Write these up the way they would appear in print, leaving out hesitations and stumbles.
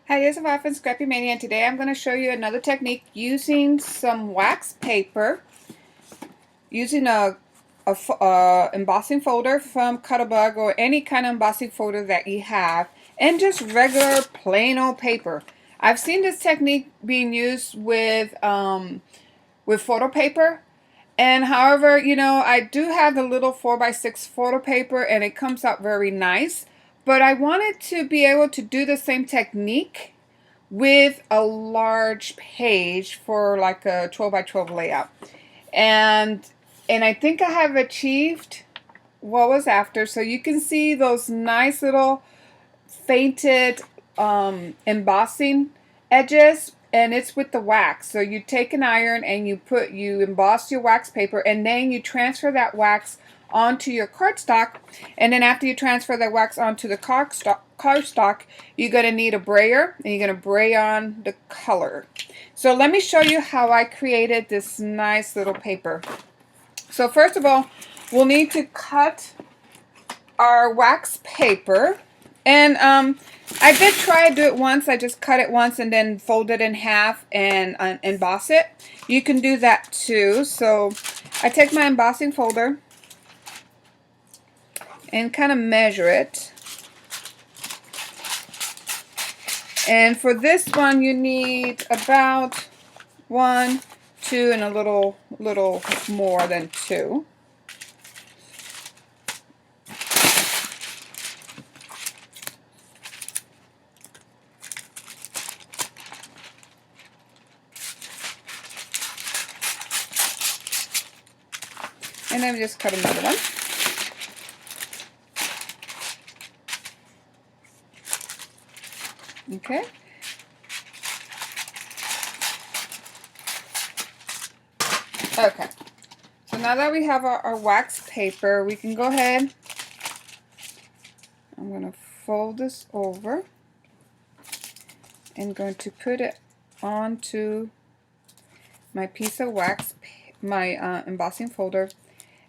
Hi, this is Wife and Scrappy Mania, and today I'm going to show you another technique using some wax paper, using a embossing folder from Cutterbug or any kind of embossing folder that you have, and just regular plain old paper. I've seen this technique being used with photo paper, and however, I do have the little 4x6 photo paper, and it comes out very nice. But I wanted to be able to do the same technique with a large page for like a 12 by 12 layout, and I think I have achieved what was after. So you can see those nice little fainted embossing edges, and it's with the wax. So you take an iron and you emboss your wax paper, and then you transfer that wax onto your cardstock, and then after you transfer the wax onto the cardstock, you're going to need a brayer, and you're going to bray on the color. So let me show you how I created this nice little paper. So first of all, we'll need to cut our wax paper, and I did try to do it once. I just cut it once and then fold it in half and emboss it. You can do that too. So I take my embossing folder and kind of measure it. And for this one, you need about 1, 2, and a little more than 2. And then we just cut another one. Okay. Okay. So now that we have our wax paper, we can go ahead. I'm going to fold this over and going to put it onto my piece of wax, my embossing folder.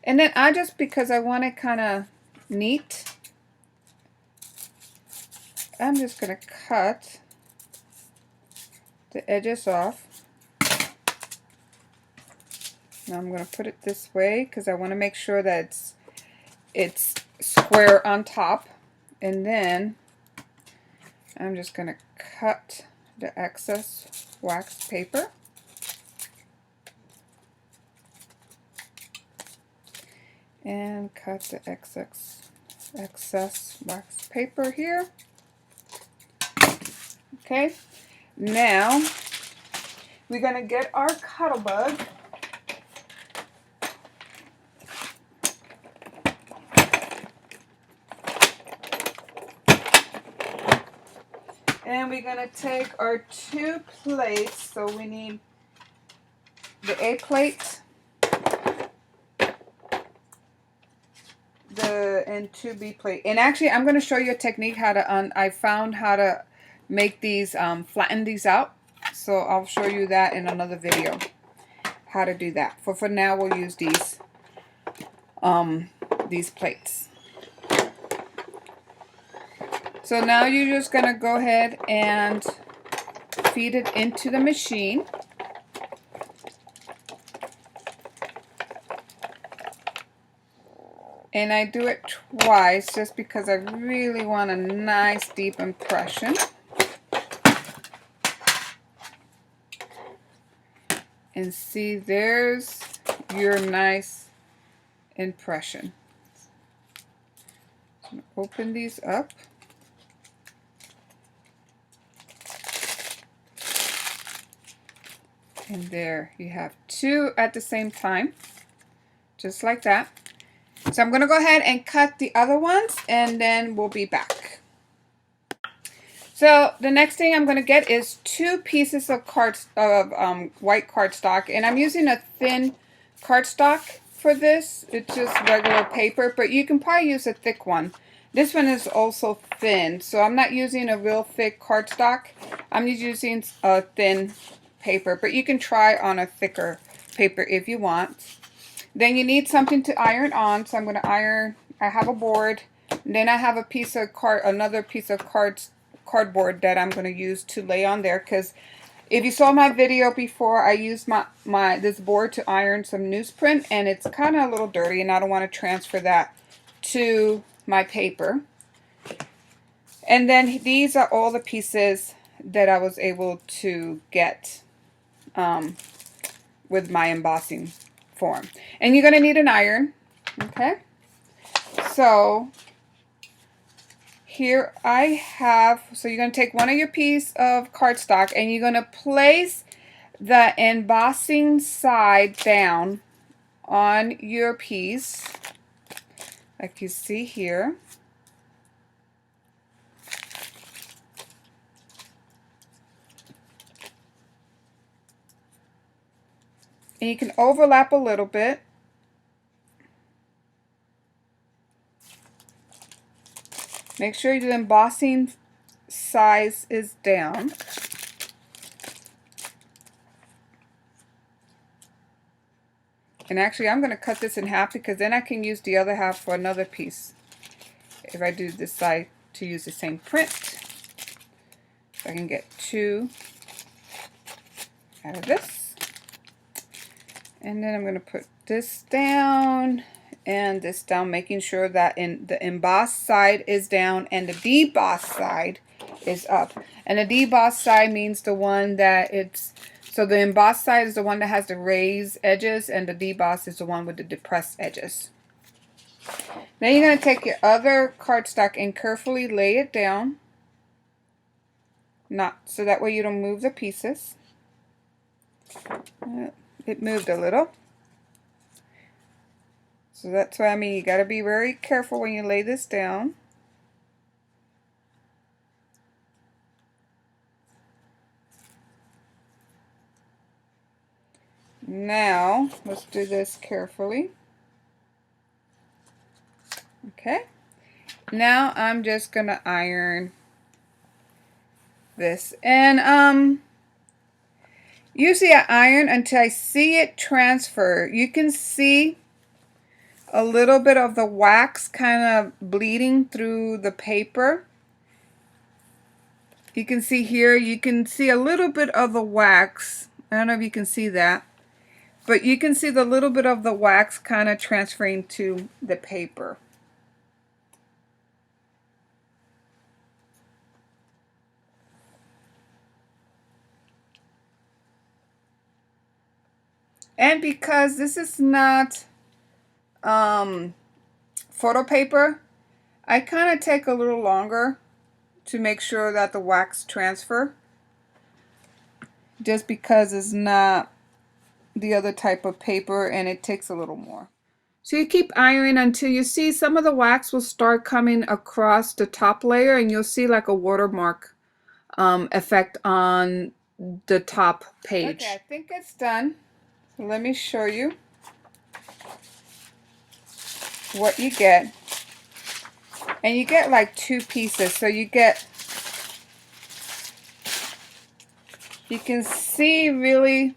And then because I want it kind of neat, I'm just going to cut the edges off. Now I'm going to put it this way because I want to make sure that it's square on top. And then I'm just going to cut the excess wax paper. And cut the excess wax paper here. Okay, now we're going to get our Cutterbug. And we're going to take our 2 plates. So we need the A plate and 2 B plate. And actually, I'm going to show you a technique I found how to make these, flatten these out. So I'll show you that in another video, how to do that. For now, we'll use these plates. So now you're just going to go ahead and feed it into the machine. And I do it twice just because I really want a nice deep impression. And see, there's your nice impression. So open these up. And there you have 2 at the same time, just like that. So I'm going to go ahead and cut the other ones, and then we'll be back. So the next thing I'm going to get is 2 pieces of white cardstock, and I'm using a thin cardstock for this. It's just regular paper, but you can probably use a thick one. This one is also thin, so I'm not using a real thick cardstock. I'm just using a thin paper, but you can try on a thicker paper if you want. Then you need something to iron on, so I'm going to iron. I have a board, and then I have a piece of another piece of cardboard that I'm going to use to lay on there, because if you saw my video before, I used this board to iron some newsprint, and it's kind of a little dirty, and I don't want to transfer that to my paper. And then these are all the pieces that I was able to get with my embossing form. And you're going to need an iron, okay? So here I have, so you're going to take one of your piece of cardstock and you're going to place the embossing side down on your piece, like you see here. And you can overlap a little bit. Make sure the embossing size is down. And actually I'm going to cut this in half, because then I can use the other half for another piece if I do decide to use the same print. So I can get 2 out of this. And then I'm going to put this down and this down, making sure that the embossed side is down and the debossed side is up. And the debossed side means the one that so the embossed side is the one that has the raised edges, and the debossed is the one with the depressed edges. Now you're going to take your other cardstock and carefully lay it down, so that way you don't move the pieces. It moved a little. So that's what I mean, you got to be very careful when you lay this down. Now, let's do this carefully. Okay. Now I'm just going to iron this. And usually I iron until I see it transfer. You can see a little bit of the wax kind of bleeding through the paper. You can see here, you can see a little bit of the wax. I don't know if you can see that, but you can see the little bit of the wax kind of transferring to the paper. And because this is not photo paper, I kind of take a little longer to make sure that the wax transfer, just because it's not the other type of paper and it takes a little more. So you keep ironing until you see some of the wax will start coming across the top layer, and you'll see like a watermark effect on the top page. Okay, I think it's done. So let me show you what you get. And you get like 2 pieces, so you can see really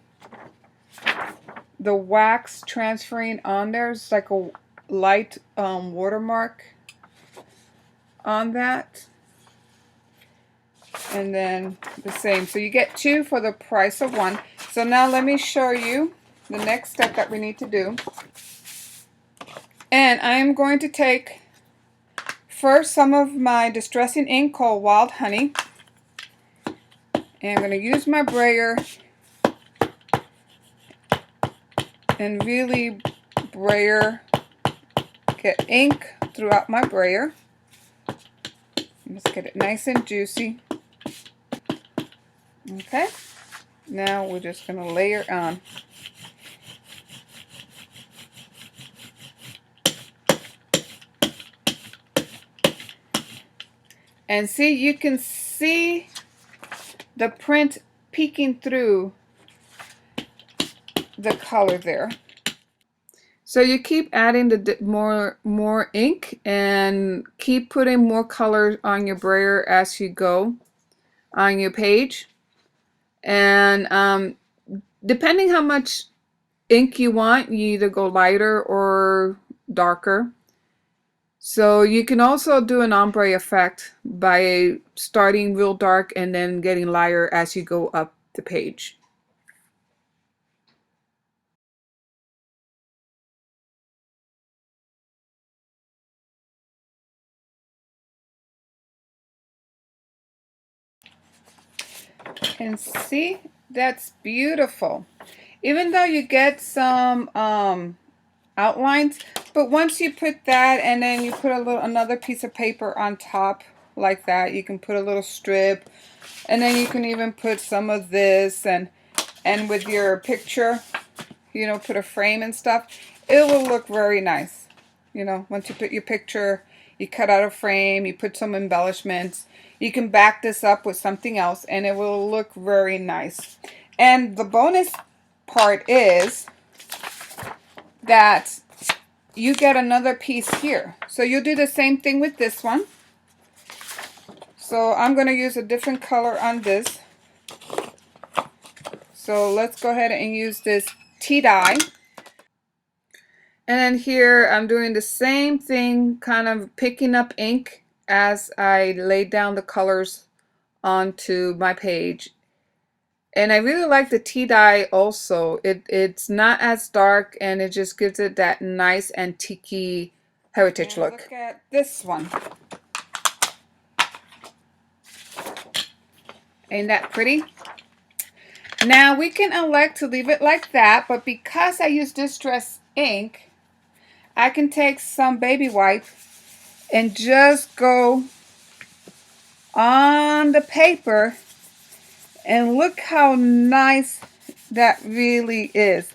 the wax transferring on there. It's like a light watermark on that. And then the same, so you get 2 for the price of 1. So now let me show you the next step that we need to do. And I am going to take first some of my distressing ink called Wild Honey, and I'm going to use my brayer and really get ink throughout my brayer. Let's get it nice and juicy. Okay, now we're just going to layer on. And see, you can see the print peeking through the color there. So you keep adding the more ink and keep putting more color on your brayer as you go on your page. And depending how much ink you want, you either go lighter or darker. So you can also do an ombre effect by starting real dark and then getting lighter as you go up the page. And see, that's beautiful. Even though you get some outlines, but once you put that and then you put another piece of paper on top like that, you can put a little strip, and then you can even put some of this, and with your picture, you know, put a frame and stuff. It will look very nice. You know, once you put your picture, you cut out a frame, you put some embellishments, you can back this up with something else and it will look very nice. And the bonus part is that you get another piece here. So you'll do the same thing with this one. So I'm going to use a different color on this. So let's go ahead and use this tea dye. And then here I'm doing the same thing, kind of picking up ink as I lay down the colors onto my page. And I really like the tea dye also. It's not as dark and it just gives it that nice antique heritage look. Look at this one. Ain't that pretty? Now we can elect to leave it like that, but because I use distress ink, I can take some baby wipe and just go on the paper, and look how nice that really is.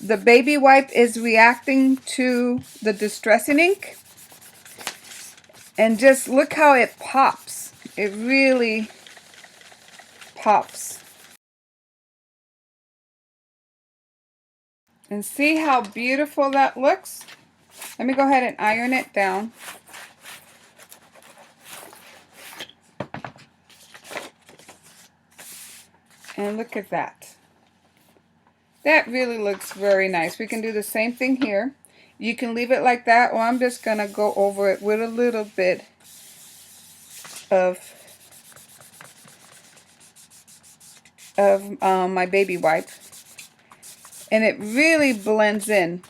The baby wipe is reacting to the distressing ink, and just look how it pops. It really pops. And see how beautiful that looks? Let me go ahead and iron it down. And look at that. That really looks very nice. We can do the same thing here. You can leave it like that, or I'm just going to go over it with a little bit of my baby wipe. And it really blends in.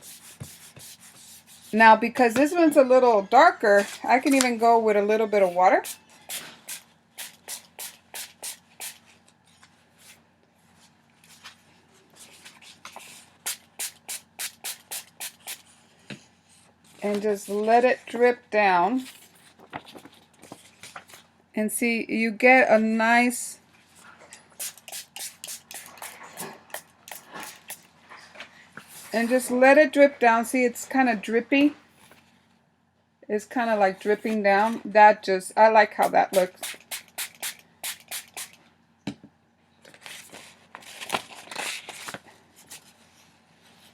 Now, because this one's a little darker, I can even go with a little bit of water. And just let it drip down. And see, you get a nice and just let it drip down. See, it's kind of drippy. It's kind of like dripping down. That just, I like how that looks.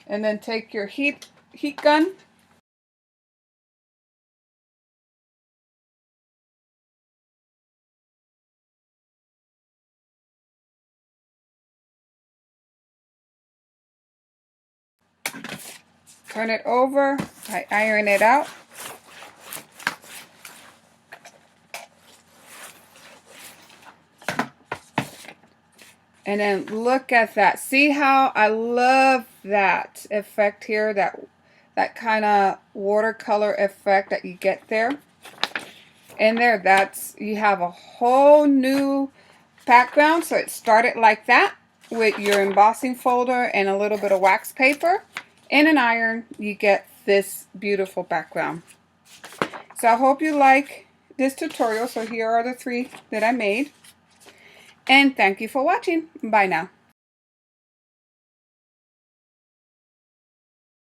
And then take your heat gun. Turn it over. I iron it out. And then look at that. See how I love that effect here, that kind of watercolor effect that you get there. And there, that's, you have a whole new background. So it started like that with your embossing folder and a little bit of wax paper and an iron. You get this beautiful background. So I hope you like this tutorial. So here are the 3 that I made. And thank you for watching. Bye now.